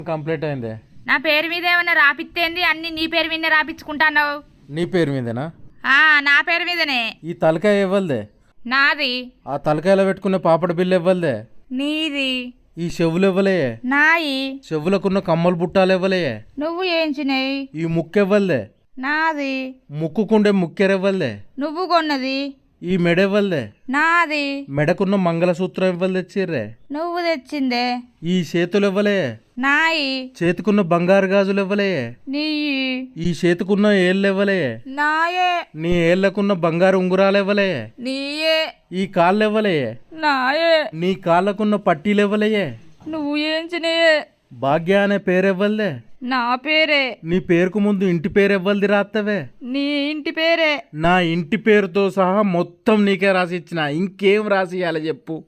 Complete అయిందే. నా పేరు మీద ఏమన్నా రాపిత్తేంది? అన్ని నీ పేరు మీద రాపించుకుంటాను. నీ పేరు మీదేనా? నా పేరు మీదనే. ఈ తలకాయ ఇవ్వలదే. నాది. ఆ తలకాయలో పెట్టుకున్న పాపడ బిల్లు ఇవ్వలదే. నీది. ఈ చెవులు ఇవ్వలే. నాయి. చెవులకున్న కమ్మలు బుట్టాలు ఇవ్వలే. నువ్వు ఏంచినాయి? ఈ ముక్కు ఇవ్వలే. నాది. ముక్కుకుండే ముక్కెరవ్వలే. నువ్వు కొన్నది. ఈ మెడ ఇవ్వలే. నాది. మెడకున్న మంగళసూత్రం ఇవ్వలు తెచ్చిర్రే. నువ్వు తెచ్చిందే. ఈ చేతులు ఇవ్వలే. నాయి. చేతికున్న బంగారు గాజులు ఇవ్వలే. నీ. ఈ చేతికున్న ఏళ్ళు ఇవ్వలే. నాయే. నీ ఏళ్లకున్న బంగారు ఉంగురాలు ఇవ్వలే. నీయే. ఈ కాళ్ళు ఇవ్వలే. నాయే. నీ కాళ్ళకున్న పట్టీలు ఇవ్వలే. నువ్వు ఏంచినాయే? భాగ్య అనే పేరు ఇవ్వలే. నా పేరే. నీ పేరుకు ముందు ఇంటి పేరు ఇవ్వలది రాత్తవే. నీ ఇంటి పేరే. నా ఇంటి పేరుతో సహా మొత్తం నీకే రాసి ఇచ్చిన. ఇంకేం రాసి ఇవ్వాలి చెప్పు?